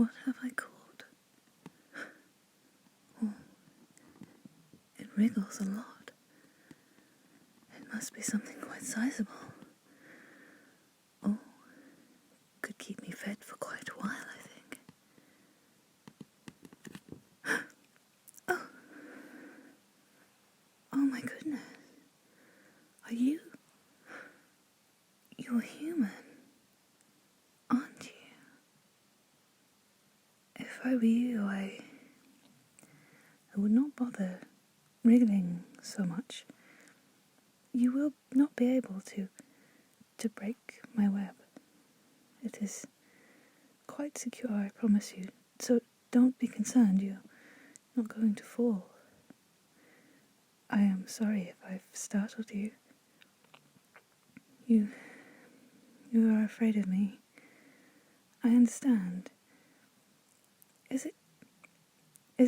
What have I caught? Oh, it wriggles a lot. It must be something quite sizable. Oh, could keep me fed for quite a while, I think. Oh, oh my goodness. Are you? You're human, aren't you? If I were you, I would not bother wriggling so much. You will not be able to break my web. It is quite secure, I promise you. So don't be concerned, you're not going to fall. I am sorry if I've startled you. You are afraid of me. I understand. Is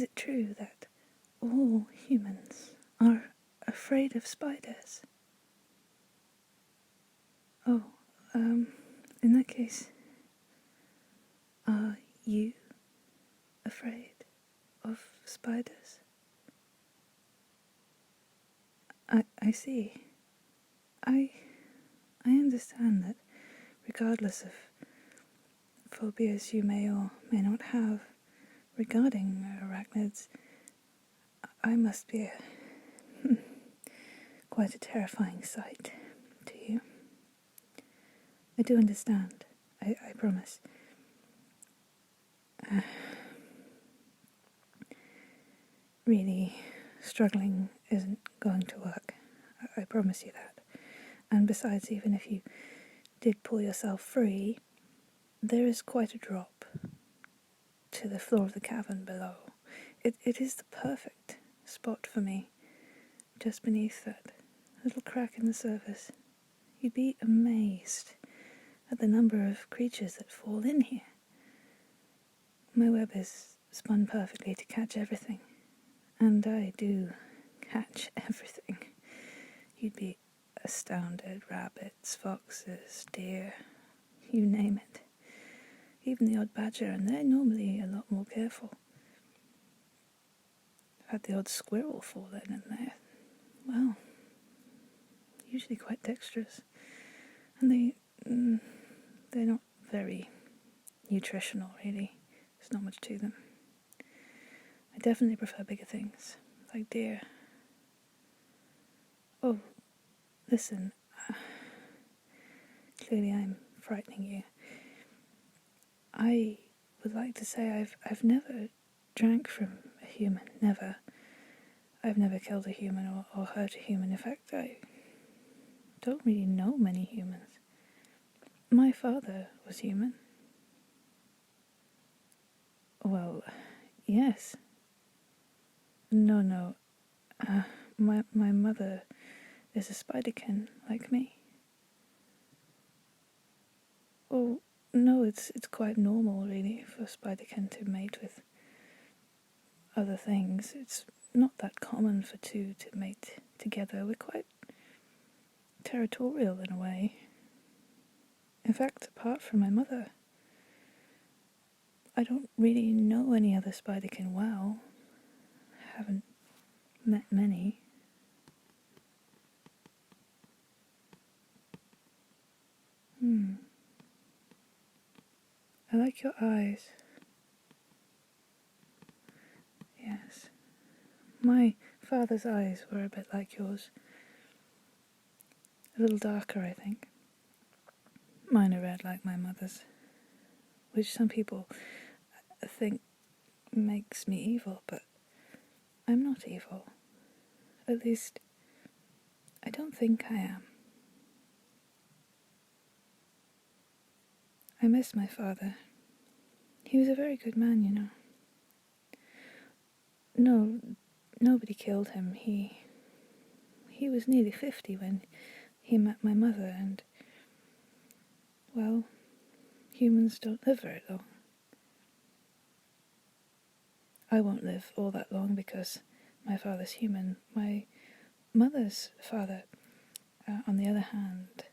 it true that all humans are afraid of spiders? Oh, in that case, are you afraid of spiders? I see. I understand that regardless of phobias you may or may not have regarding arachnids, I must be quite a terrifying sight to you. I do understand, I promise. Really, struggling isn't going to work. I promise you that. And besides, even if you did pull yourself free, there is quite a drop to the floor of the cavern below. It is the perfect spot for me, just beneath that little crack in the surface. You'd be amazed at the number of creatures that fall in here. My web is spun perfectly to catch everything, and I do catch everything. You'd be astounded. Rabbits, foxes, deer, you name it. Even the odd badger, and they're normally a lot more careful. I've had the odd squirrel fall in, and they're usually quite dexterous. And they're not very nutritional, really. There's not much to them. I definitely prefer bigger things, like deer. Oh, listen. Clearly I'm frightening you. I would like to say I've never drank from a human, never. I've never killed a human or hurt a human. In fact, I don't really know many humans. My father was human. Well, yes. No. My mother is a Spiderkin, like me. Oh, no, it's quite normal, really, for Spiderkin to mate with other things. It's not that common for two to mate together. We're quite territorial in a way. In fact, apart from my mother, I don't really know any other Spiderkin well. Haven't met many. I like your eyes. Yes. My father's eyes were a bit like yours. A little darker, I think. Mine are red like my mother's, which some people think makes me evil, but I'm not evil. At least, I don't think I am. I miss my father. He was a very good man, you know. No, nobody killed him. He was nearly 50 when he met my mother, and, well, humans don't live very long. I won't live all that long because my father's human. My mother's father, on the other hand,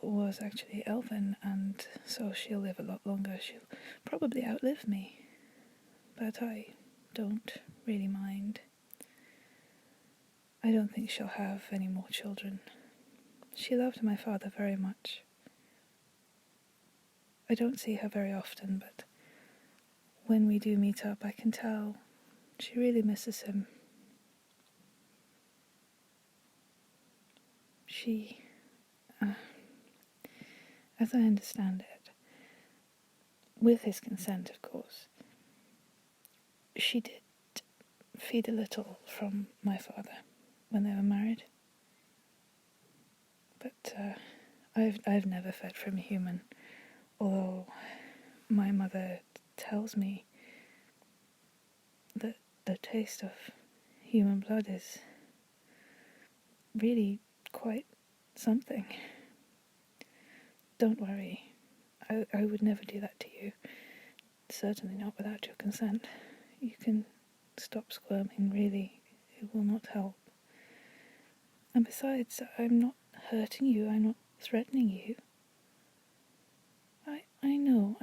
was actually elven, and so she'll live a lot longer. She'll probably outlive me, but I don't really mind. I don't think she'll have any more children. She loved my father very much. I don't see her very often, but when we do meet up, I can tell she really misses him. She, as I understand it, with his consent, of course, she did feed a little from my father when they were married. But I've never fed from a human, although my mother tells me that the taste of human blood is really quite something. Don't worry, I would never do that to you. Certainly not without your consent. You can stop squirming, really. It will not help. And besides, I'm not hurting you, I'm not threatening you.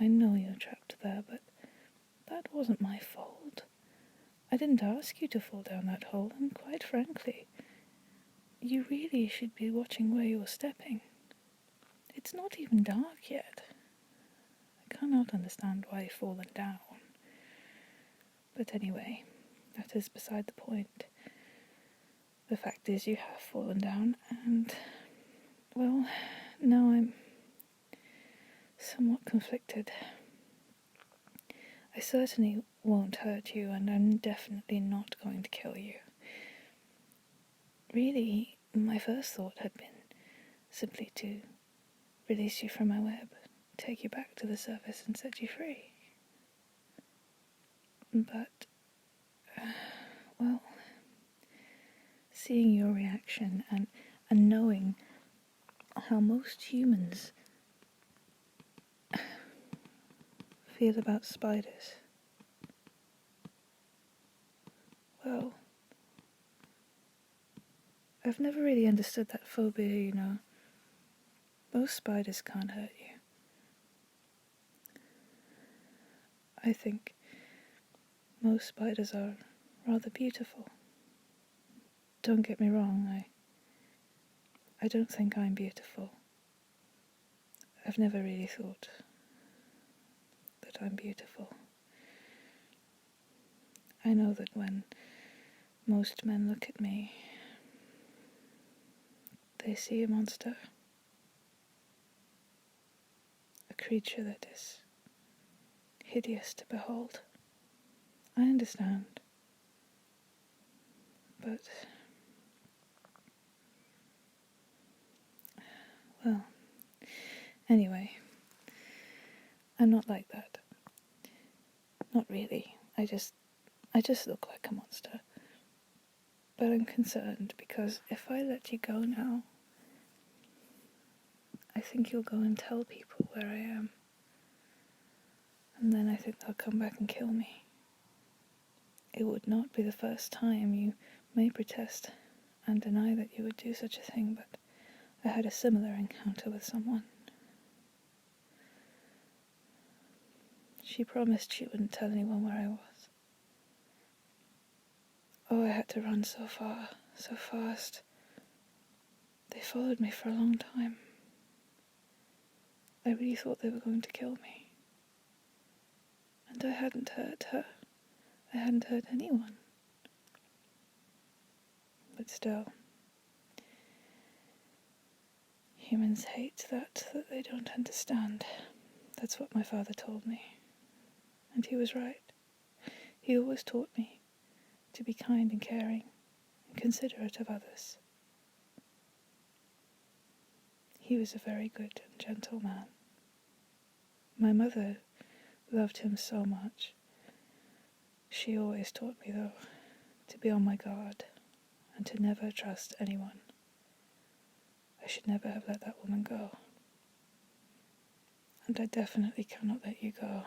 I know you're trapped there, but that wasn't my fault. I didn't ask you to fall down that hole, and quite frankly, you really should be watching where you're stepping. It's not even dark yet. I cannot understand why you've fallen down. But anyway, that is beside the point. The fact is you have fallen down, and, well, now I'm somewhat conflicted. I certainly won't hurt you, and I'm definitely not going to kill you. Really, my first thought had been simply to release you from my web, take you back to the surface and set you free. But, well, seeing your reaction and knowing how most humans feel about spiders, well, I've never really understood that phobia, you know. Most spiders can't hurt you. I think most spiders are rather beautiful. Don't get me wrong, I don't think I'm beautiful. I've never really thought that I'm beautiful. I know that when most men look at me, they see a monster. A creature that is hideous to behold. I understand. But, well, anyway, I'm not like that. Not really. I just look like a monster. But I'm concerned because if I let you go now, I think you'll go and tell people where I am. And then I think they'll come back and kill me. It would not be the first time. You may protest and deny that you would do such a thing, but I had a similar encounter with someone. She promised she wouldn't tell anyone where I was. Oh, I had to run so far, so fast. They followed me for a long time. I really thought they were going to kill me. And I hadn't hurt her. I hadn't hurt anyone. But still, humans hate that they don't understand. That's what my father told me. And he was right. He always taught me to be kind and caring and considerate of others. He was a very good and gentle man. My mother loved him so much. She always taught me, though, to be on my guard and to never trust anyone. I should never have let that woman go. And I definitely cannot let you go.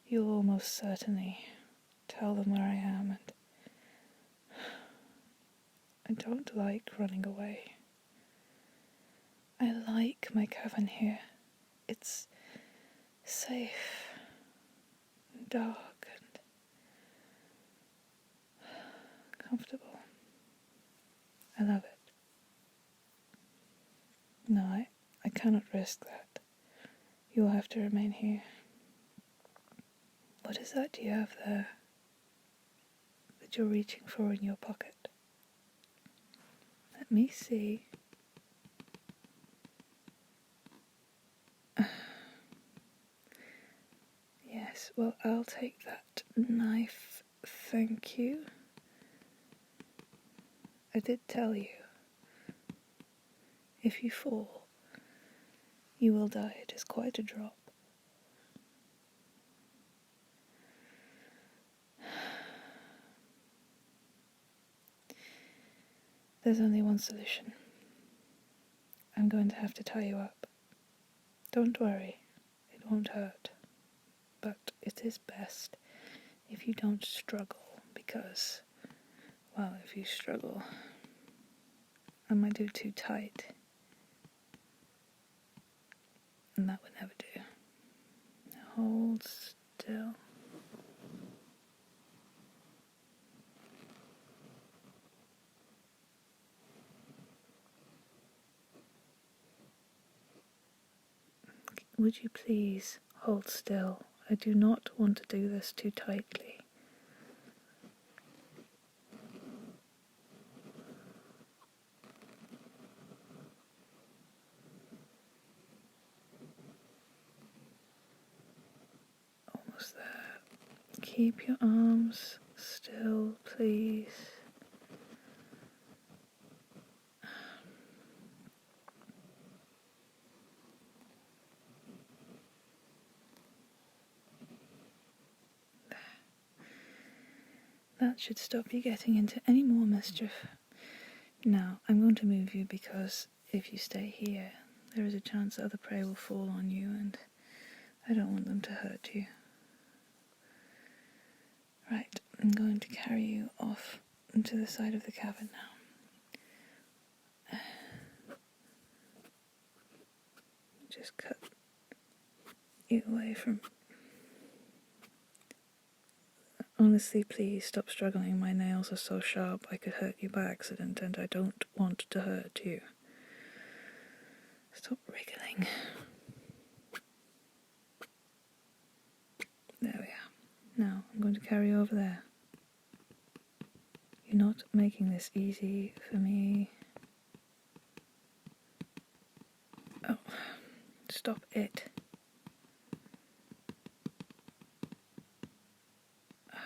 You'll almost certainly tell them where I am, and I don't like running away. I like my cavern here. It's safe and dark and comfortable. I love it. No, I cannot risk that. You will have to remain here. What is that you have there that you're reaching for in your pocket? Let me see. Yes, well, I'll take that knife. Thank you. I did tell you. If you fall, you will die. It is quite a drop. There's only one solution. I'm going to have to tie you up. Don't worry, it won't hurt. But it is best if you don't struggle, because, well, if you struggle, I might do too tight. And that would never do. Now hold still. Would you please hold still? I do not want to do this too tightly. Almost there. Keep your arms still, please. That should stop you getting into any more mischief. Now, I'm going to move you because if you stay here, there is a chance other prey will fall on you, and I don't want them to hurt you. Right, I'm going to carry you off into the side of the cavern now. Just cut you away from... Honestly, please stop struggling. My nails are so sharp I could hurt you by accident, and I don't want to hurt you. Stop wriggling. There we are. Now, I'm going to carry you over there. You're not making this easy for me. Oh, stop it. Okay.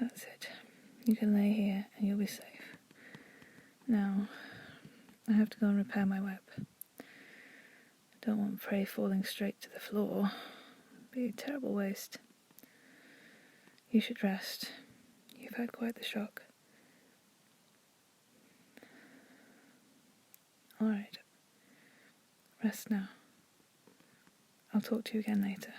That's it. You can lay here and you'll be safe. Now, I have to go and repair my web. I don't want prey falling straight to the floor. It'd be a terrible waste. You should rest. You've had quite the shock. Alright. Rest now. I'll talk to you again later.